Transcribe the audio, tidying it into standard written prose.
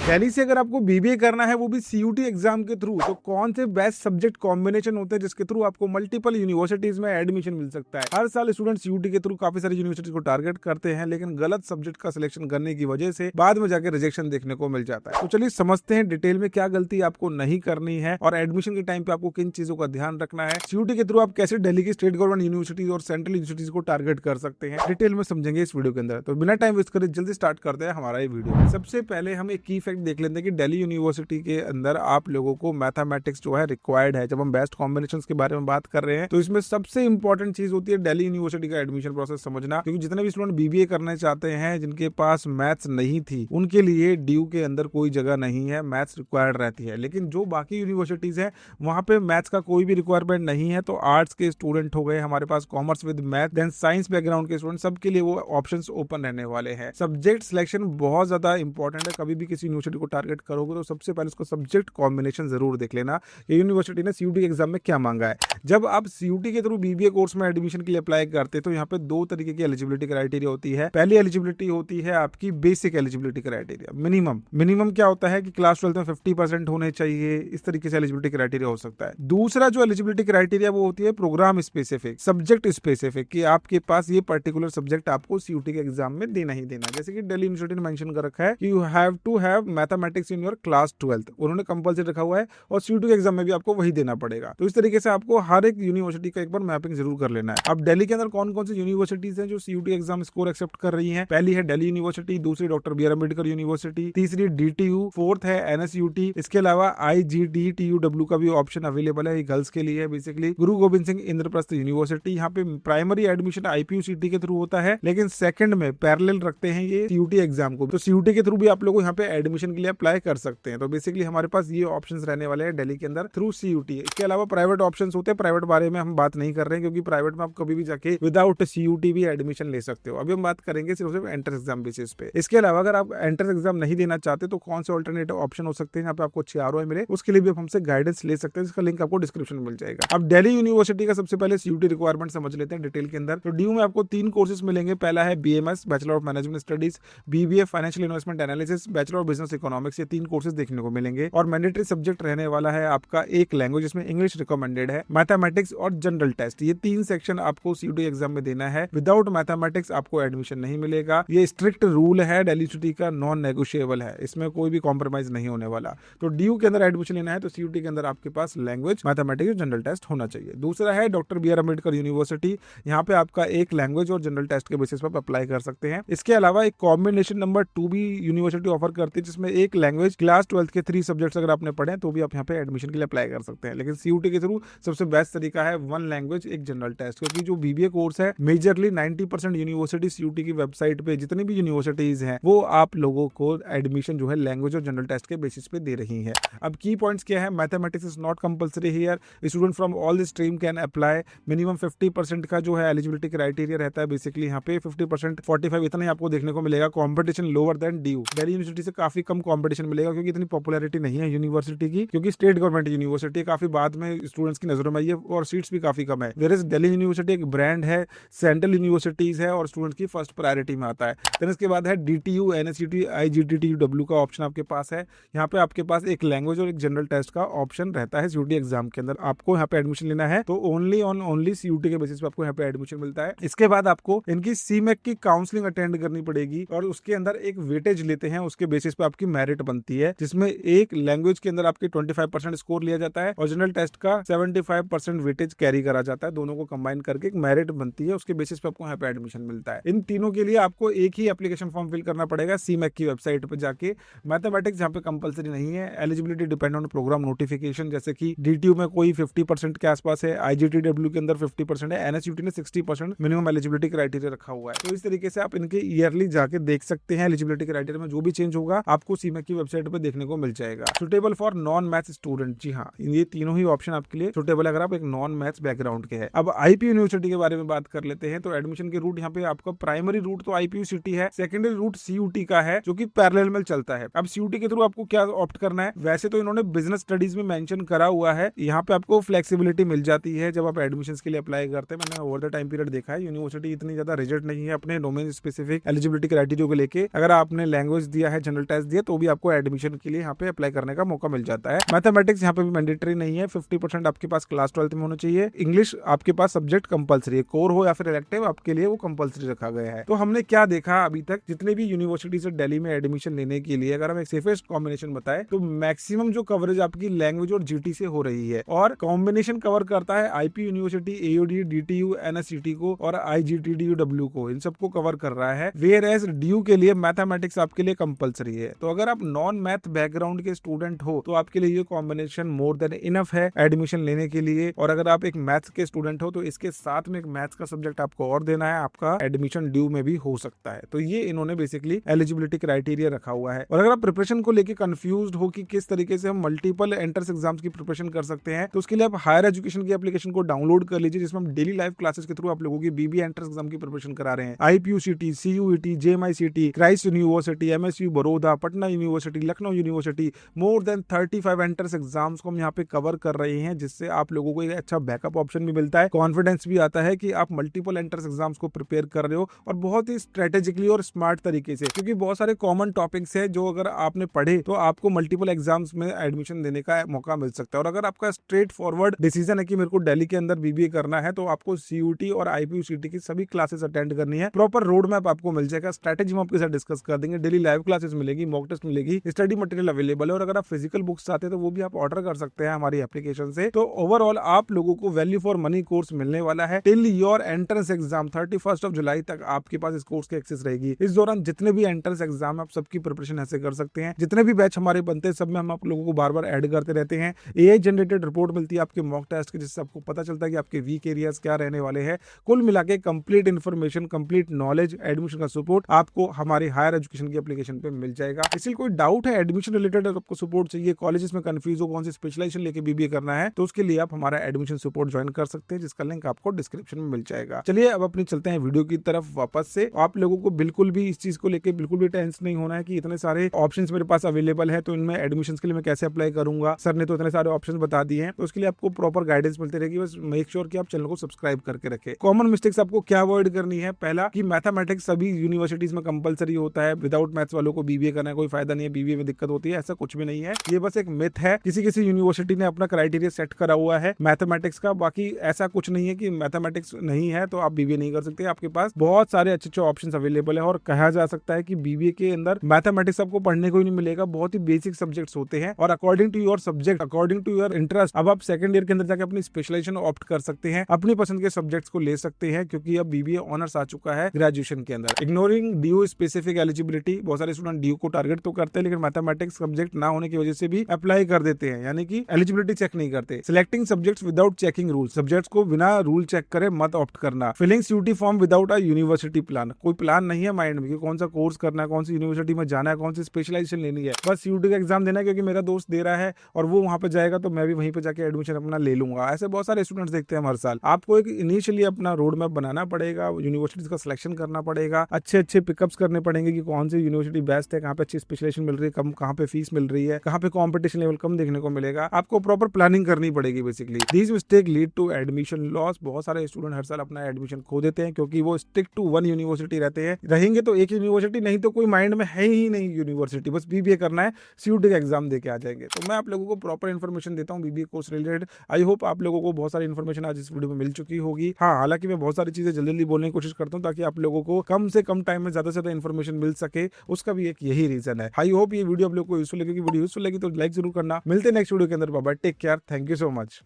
दिल्ली से अगर आपको बीबीए करना है वो भी सीयूटी एग्जाम के थ्रू, तो कौन से बेस्ट सब्जेक्ट कॉम्बिनेशन होते हैं जिसके थ्रू आपको मल्टीपल यूनिवर्सिटीज में एडमिशन मिल सकता है। हर साल स्टूडेंट सीयूटी के थ्रू काफी सारी यूनिवर्सिटी को टारगेट करते हैं, लेकिन गलत सब्जेक्ट का सिलेक्शन करने की वजह से बाद में जाकर रिजेक्शन देखने को मिल जाता है। तो चलिए समझते हैं डिटेल में क्या गलती आपको नहीं करनी है और एडमिशन के टाइम पे आपको किन चीजों का ध्यान रखना है। सीयूटी के थ्रू आप कैसे दिल्ली की स्टेट गवर्नमेंट यूनिवर्सिटीज और सेंट्रल यूनिवर्सिटीज को टारगेट कर सकते हैं, डिटेल में समझेंगे इस वीडियो के अंदर। तो बिना टाइम वेस्ट करे जल्दी स्टार्ट करते हैं हमारा ये वीडियो। सबसे पहले हम एक की फैक्ट देख लेते हैं कि दिल्ली यूनिवर्सिटी के अंदर आप लोगों को मैथमेटिक्स जो है रिक्वायर्ड है। जब हम बेस्ट कॉम्बिनेशंस के बारे में बात कर रहे हैं तो इसमें सबसे इंपॉर्टेंट चीज होती है दिल्ली यूनिवर्सिटी का एडमिशन प्रोसेस समझना, क्योंकि जितने भी स्टूडेंट बीबीए करना चाहते हैं जिनके पास मैथ्स नहीं थी उनके लिए ड्यू के अंदर कोई जगह नहीं है, मैथ्स रिक्वायर्ड रहती है। लेकिन जो बाकी यूनिवर्सिटीज है वहां पे मैथ्स का कोई भी रिक्वायरमेंट नहीं है। तो आर्ट्स के स्टूडेंट हो गए हमारे पास, commerce with math, then science background के स्टूडेंट, सबके लिए वो ऑप्शंस ओपन रहने वाले हैं। सब्जेक्ट सिलेक्शन बहुत ज्यादा इंपॉर्टेंट है। कभी भी किसी यूनिवर्सिटी को टारगेट करोगे तो सबसे पहले उसको सब्जेक्ट कॉम्बिनेशन जरूर देख लेना कि यूनिवर्सिटी ने सीयूटी एग्जाम में क्या मांगा है। जब आप सीयूटी के थ्रू बीबीए कोर्स में एडमिशन के लिए अप्लाई करते हैं तो यहाँ पे दो तरीके की एलिजिबिलिटी क्राइटेरिया होती है। पहली एलिजिबिलिटी होती है आपकी बेसिक एलिजिबिलिटी क्राइटेरिया, मिनिमम क्या होता है कि क्लास 12 में 50% होने चाहिए, इस तरीके से एलिजिबिलिटी क्राइटेरिया हो सकता है। दूसरा जो एलिजिबिलिटी क्राइटेरिया वो होती है प्रोग्राम स्पेसिफिक, सब्जेक्ट स्पेसिफिक, कि आपके पास ये पर्टिकुलर सब्जेक्ट आपको सीयूटी के एग्जाम में देना ही देना। जैसे कि दिल्ली यूनिवर्सिटी ने मेंशन कर रखा है कि you have to have mathematics in your class 12, उन्होंने कंपलसरी रखा हुआ है और सीयूटी के एग्जाम में भी आपको वही देना पड़ेगा। तो इस तरीके से आपको हर एक यूनिवर्सिटी का एक बार मैपिंग जरूर कर लेना है। अब दिल्ली के अंदर कौन कौन सी यूनिवर्सिटीज हैं जो सीयूटी एग्जाम स्कोर एक्सेप्ट कर रही हैं? पहली है दिल्ली यूनिवर्सिटी, दूसरी doctor B R Ambedkar university, तीसरी डीटीयू, फोर्थ है एनएसयूटी। इसके अलावा आईजीडीटीयूडब्ल्यू का भी ऑप्शन अवेलेबल है, ये गर्ल्स के लिए बेसिकली। गुरु गोविंद सिंह इंद्रप्रस्थ यूनिवर्सिटी, यहाँ पे प्राइमरी एडमिशन आईपीयूसीटी के थ्रू होता है, लेकिन सेकंड में पैरेलल रखते हैं ये सीयूटी एग्जाम को। तो सीयूटी के थ्रू भी आप लोग यहाँ पे एडमिशन के लिए अप्लाई कर सकते हैं। तो बेसिकली हमारे पास ये ऑप्शंस रहने वाले हैं दिल्ली के अंदर थ्रू सीयूटी। इसके अलावा प्राइवेट ऑप्शंस होते हैं, प्राइवेट बारे में हम बात नहीं कर रहे हैं क्योंकि प्राइवेट में आप कभी भी जाके विदाउट सीयूटी भी एडमिशन ले सकते हो। अभी हम बात करेंगे सिर्फ एंट्रेंस एग्जाम बेसिस पे। इसके अलावा अगर आप एंट्रेंस एग्जाम नहीं देना चाहते तो कौन से ऑल्टरनेटिव ऑप्शन हो सकते हैं यहाँ पे आपको अच्छे आरओआई मिले, उसके लिए भी आप हमसे गाइडेंस ले सकते हैं, जिसका लिंक आपको डिस्क्रिप्शन में मिल जाएगा। अब दिल्ली यूनिवर्सिटी का सबसे पहले सीयूटी रिक्वायरमेंट समझ लेते हैं डिटेल के अंदर। तो ड्यू में आपको 3 कोर्सेज मिलेंगे। पहला है BMS, bachelor of management studies, BBA financial investment analysis, bachelor of business economics. ये 3 कोर्सेज देखने को मिलेंगे और मैंडेटरी सब्जेक्ट रहने वाला है आपका एक लैंग्वेज, जिसमें इंग्लिश रिकमेंडेड है, मैथमेटिक्स और जनरल टेस्ट। ये 3 सेक्शन आपको सीयूटी एग्जाम में देना है। विदाउट मैथमेटिक्स आपको एडमिशन नहीं मिलेगा। ये स्ट्रिक्ट रूल है दिल्ली यूनिवर्सिटी का, नॉन नेगोशिएबल है, इसमें कोई भी कॉम्प्रोमाइज नहीं होने वाला। तो ड्यू के अंदर एडमिशन लेना है तो सीयूटी के अंदर आपके पास लैंग्वेज, मैथमेटिक्स और जनरल टेस्ट होना चाहिए। दूसरा है doctor B R Ambedkar university, यहाँ पे आपका एक लैंग्वेज और जनरल टेस्ट के बेसिस पर आप अप्लाई कर सकते हैं। इसके अलावा एक कॉम्बिनेशन नंबर 2 भी यूनिवर्सिटी ऑफर करती है, जिसमें एक लैंग्वेज, क्लास 12 के 3 सब्जेक्ट्स अगर आपने पढ़े तो भी आप यहाँ पे एडमिशन के लिए अप्लाई कर सकते हैं। लेकिन सीयूटी के थ्रू सबसे बेस्ट तरीका है 1 लैंग्वेज 1 जनरल टेस्ट, क्योंकि जो बीबीए कोर्स है मेजरली 90% यूनिवर्सिटी सीयूटी की वेबसाइट पे जितनी भी यूनिवर्सिटीज हैं वो आप लोगों को एडमिशन जो है लैंग्वेज और जनरल टेस्ट के बेसिस पे दे रही है। अब की पॉइंट्स क्या है? Mathematics is not compulsory here, student from all the stream can apply. Minimum 50% का जो है एलिजिबिलिटी क्राइटेरिया रहता है। बेसिकली यहाँ पे 50%, 45 इतना ही आपको देखने को मिलेगा। Competition lower than due, Delhi university से काफी कम कॉम्पिटिशन मिलेगा क्योंकि इतनी पॉपुलैरिटी नहीं है यूनिवर्सिटी की, क्योंकि स्टेट गवर्नमेंट यूनिवर्सिटी काफी बाद में स्टूडेंट्स की नजरों में आई है और सीट्स भी काफी कम है। वेयर दिल्ली यूनिवर्सिटी एक ब्रांड है, सेंट्रल यूनिवर्सिटीज है और स्टूडेंट्स की फर्स्ट प्रायोरिटी में आता है। देन इसके बाद है डीटीयू, एनएसयूटी, आईजीडीटीयूडब्ल्यू का ऑप्शन आपके पास है। यहाँ पे आपके पास एक लैंग्वेज और एक जनरल टेस्ट का ऑप्शन रहता है सीयूटी एग्जाम के अंदर। आपको यहाँ पे एडमिशन लेना है तो ओनली सीयूटी के बेसिस पे आपको यहाँ पे एडमिशन मिलता है। इसके बाद आपको इनकी सीमेक की काउंसलिंग अटेंड करनी पड़ेगी और उसके अंदर एक वेटेज लेते हैं, उसके बेसिस पे आपकी मेरिट बनती है, जिसमें एक लैंग्वेज के अंदर आपके 25% स्कोर लिया जाता है और जनरल टेस्ट का 75% वेटेज कैरी करा जाता है। दोनों को कंबाइन करके एक मेरिट बनती है, उसके बेसिस पे आपको यहाँ पे एडमिशन मिलता है। इन तीनों के लिए आपको एक ही एप्लीकेशन फॉर्म फिल करना पड़ेगा सीमेक की वेबसाइट पे जाके। मैथमेटिक्स यहाँ पे कंपलसरी नहीं है, eligibility depend on programme notification. जैसे कि डीटीयू में कोई 50% के आसपास है, आईजीटीडब्ल्यू के अंदर 50% है, एनएसयूटी ने 60% मिनिमम एलिजिबिलिटी क्राइटेरिया रखा हुआ है। तो इस तरीके से आप इनके ईयरली जाके देख सकते हैं। एलिजिबिलिटी क्राइटेरिया में जो भी चेंज होगा आपको सीमेक की वेबसाइट पे देखने को मिल जाएगा। Suitable for non maths student, जी हाँ, ये तीनों ही ऑप्शन आपके लिए सुटेबल है अगर आप एक नॉन मैथ्स बैकग्राउंड के हैं। अब आईपी यूनिवर्सिटी के बारे में बात कर लेते हैं। तो एडमिशन के रूट यहाँ पे आपका प्राइमरी रूट तो आईपीयूसीटी है, सेकेंडरी रूट सीयूटी का है जो कि पैरेलल में चलता है। अब सीयूटी के थ्रू आपको क्या ऑप्ट करना है? वैसे तो इन्होंने बिजनेस स्टडीज में मेंशन करा हुआ है, यहाँ पे आपको फ्लेक्सिबिलिटी मिल जाती है जब आप एडमिशन के लिए अप्लाई करते हैं। मैंने ओवर द टाइम पीरियड देखा है यूनिवर्सिटी इतनी ज्यादा रिजिड नहीं है अपने डोमेन स्पेसिफिक एलिजिबिलिटी क्राइटेरिया को लेके। अगर आपने लैंग्वेज दिया है, जनरल टेस्ट है तो भी आपको एडमिशन के लिए यहाँ पे अप्लाई करने का मौका मिल जाता है। मैथमेटिक्स यहाँ पे भी मैंडेटरी नहीं है, 50% आपके पास क्लास 12th में होना चाहिए। इंग्लिश आपके पास सब्जेक्ट कंपलसरी है, कोर हो या फिर इलेक्टिव आपके लिए वो कंपलसरी रखा गया है। तो हमने क्या देखा अभी तक, जितने भी यूनिवर्सिटी से दिल्ली में एडमिशन लेने के लिए अगर हम एक सेफेस्ट कॉम्बिनेशन बताए तो मैक्सिमम जो कवरेज आपकी लैंग्वेज और जीटी से हो रही है, और कॉम्बिनेशन कवर करता है आईपी यूनिवर्सिटी, एयूडी, डीटीयू, एनएससीटी को और आईजीटीडीयू को, इन सबको कवर कर रहा है। वेयर एज डीयू के लिए मैथमेटिक्स आपके लिए कंपलसरी है। तो अगर आप नॉन मैथ बैकग्राउंड के स्टूडेंट हो तो आपके लिए ये कॉम्बिनेशन मोर देन इनफ है एडमिशन लेने के लिए। और अगर आप एक मैथ्स के स्टूडेंट हो तो इसके साथ में एक मैथ्स का सब्जेक्ट आपको और देना है, आपका एडमिशन ड्यू में भी हो सकता है। तो ये इन्होंने बेसिकली एलिजिबिलिटी क्राइटेरिया रखा हुआ है। और अगर आप प्रिपरेशन को लेके कंफ्यूज्ड हो कि किस तरीके से हम मल्टीपल एंट्रेंस एग्जाम्स की प्रिपरेशन कर सकते हैं, तो उसके लिए आप हायर एजुकेशन की एप्लीकेशन को डाउनलोड कर लीजिए, जिसमें हम डेली लाइव क्लासेस के थ्रू आप लोगों की बीबी एंट्रेंस एग्जाम की प्रिपरेशन करा रहे हैं। IPUCET, CUET, JMICT, Christ University, MSU Baroda, Patna University, Lucknow University, more than 35 entrance exams को हम यहाँ पे कवर कर रहे हैं, जिससे आप लोगों को एक अच्छा बैकअप ऑप्शन भी मिलता है, कॉन्फिडेंस भी आता है कि आप मल्टीपल एंट्रेंस एग्जाम्स को प्रिपेयर कर रहे हो और बहुत ही स्ट्रेटेजिकली और स्मार्ट तरीके से, क्योंकि बहुत सारे कॉमन टॉपिक्स है जो अगर आपने पढ़े तो आपको मल्टीपल एग्जाम्स में एडमिशन देने का मौका मिल सकता है। और अगर आपका स्ट्रेट फॉरवर्ड डिसीजन है कि मेरे को दिल्ली के अंदर बीबीए करना है तो आपको सीयूटी और आईपीयूसीटी की सभी क्लासेस अटेंड करनी है। प्रॉपर रोड मैप आपको मिल जाएगा, स्ट्रेटेजी हम आपके साथ डिस्कस कर देंगे, डेली लाइव क्लासेस मिलेगी, मॉक टेस्ट मिलेगी, स्टडी मटेरियल अवेलेबल है। और अगर आप फिजिकल बुक्स चाहते हैं तो वो भी आप ऑर्डर कर सकते हैं हमारी एप्लीकेशन से। तो ओवरऑल आप लोगों को वैल्यू फॉर मनी कोर्स मिलने वाला है टिल योर एंट्रेंस एग्जाम 31 जुलाई तक आपके पास इस कोर्स की एक्सेस रहेगी। इस दौरान जितने भी एंट्रेंस एग्जाम आप सबकी प्रिपरेशन ऐसे कर सकते हैं, जितने भी बैच हमारे बनते हैं सब में हम आप लोगों को बार बार ऐड करते रहते हैं। एआई जनरेटेड रिपोर्ट मिलती है आपके मॉक टेस्ट की, जिससे आपको पता चलता है कि आपके वीक एरियाज क्या रहने वाले हैं। कुल मिला के complete information, complete knowledge, admission का सपोर्ट आपको हमारी हायर एजुकेशन की एप्लीकेशन पे मिल जाएगा। इसलिए कोई डाउट है एडमिशन रिलेटेड आपको सपोर्ट चाहिए, कॉलेजेस में कंफ्यूज हो कौन सी स्पेशलाइजेशन लेके बीबीए करना है, तो उसके लिए आप हमारा एडमिशन सपोर्ट ज्वाइन कर सकते हैं, जिसका लिंक आपको डिस्क्रिप्शन में मिल जाएगा। चलिए अब अपनी चलते हैं वीडियो की तरफ वापस से। आप लोगों को बिल्कुल भी इस चीज को लेके बिल्कुल भी टेंशन नहीं होना है कि इतने सारे ऑप्शंस मेरे पास अवेलेबल है तो इनमें एडमिशन के लिए मैं कैसे अप्लाई करूंगा, सर ने तो इतने सारे ऑप्शन बता दिए हैं। तो उसके लिए आपको प्रॉपर गाइडेंस मिलती रहेगी, बस मेक श्योर कि आप चैनल को सब्सक्राइब करके रखें। कॉमन मिस्टेक्स आपको क्या अवॉइड करनी है, पहला कि मैथमेटिक्स सभी यूनिवर्सिटीज में कंपलसरी होता है, विदाउट मैथ्स वालों को बीबीए करना है कोई फायदा नहीं है, बीबीए में दिक्कत होती है, ऐसा कुछ भी नहीं है। ये बस एक मिथ है, किसी किसी यूनिवर्सिटी ने अपना क्राइटेरिया सेट करा हुआ है मैथमेटिक्स का, बाकी ऐसा कुछ नहीं है कि मैथमेटिक्स नहीं है तो आप बीबीए नहीं कर सकते। आपके पास बहुत सारे अच्छे अच्छे ऑप्शन अवेलेबल है और कहा जा सकता है कि बीबीए के अंदर मैथमेटिक्स आपको पढ़ने को ही नहीं मिलेगा, बहुत ही बेसिक सब्जेक्ट्स होते हैं और according to your subject, according to your interest अब आप सेकंड ईयर के अंदर जाकर अपनी स्पेशलाइजेशन ऑप्ट कर सकते हैं, अपनी पसंद के सब्जेक्ट्स को ले सकते हैं, क्योंकि अब बीबीए ऑनर्स आ चुका है ग्रेजुएशन के अंदर। इग्नोरिंग डीयू स्पेसिफिक एलिजिबिलिटी, बहुत सारे स्टूडेंट डीयू को टारगेट तो करते हैं लेकिन मैथमेटिक्स सब्जेक्ट ना होने की वजह से भी अप्लाई कर देते हैं, यानी कि एलिजिबिलिटी चेक नहीं करते। Selecting subjects without checking rule, subjects को बिना रूल चेक करे मत ऑप्ट करना। Filling CUET form without a university plan, कोई प्लान नहीं है माइंड में कि कौन सा कोर्स करना है, कौन सी यूनिवर्सिटी में जाना है, कौन सी स्पेशलाइजेशन लेनी है, बस सीयूटी का एग्जाम देना है क्योंकि मेरा दोस्त दे रहा है और वो वहां पे जाएगा तो मैं भी वहीं पे जाके एडमिशन अपना ले लूंगा। ऐसे बहुत सारे स्टूडेंट्स देखते हैं हर साल। आपको एक इनिशियली अपना रोड मैप बनाना पड़ेगा, यूनिवर्सिटीज का सिलेक्शन करना पड़ेगा, अच्छे अच्छे पिकअप्स करने पड़ेंगे कि कौन सी यूनिवर्सिटी बेस्ट है, कहाँ पे अच्छी स्पेशलाइजेशन मिल रही है, कम कहाँ पे फीस मिल रही है, कहाँ पे कॉम्पिटिशन लेवल कम देखने को मिलेगा। आपको प्रॉपर प्लानिंग करनी पड़ेगी basically. These mistake lead to admission loss, बहुत सारे स्टूडेंट हर साल अपना एडमिशन खो देते हैं क्योंकि वो स्टिक टू वन यूनिवर्सिटी रहते हैं, रहेंगे तो एक यूनिवर्सिटी, नहीं तो कोई माइंड में है ही नहीं यूनिवर्सिटी, बस बीबीए करना है, सीयूटी का एग्जाम देके आ जाएंगे। तो मैं आप लोगों को प्रॉपर इन्फॉर्मेशन देता हूँ BBA course related. I hope आप लोगों को बहुत सारी इन्फॉर्मेशन आज इस वीडियो में मिल चुकी होगी। हाँ, हालांकि मैं बहुत सारी चीजें जल्दी जल्दी बोलने की कोशिश करता हूँ ताकि आप लोगों को कम से कम टाइम में ज्यादा से ज्यादा इन्फॉर्मेशन मिल सके, उसका भी एक यही रीजन है। आई होप ये वीडियो आप लोगों को यूजफुल लगी, वीडियो यूजफुल लगी तो लाइक जरूर करना। मिलते हैं नेक्स्ट वीडियो के अंदर, bye bye, take care, thank you so much.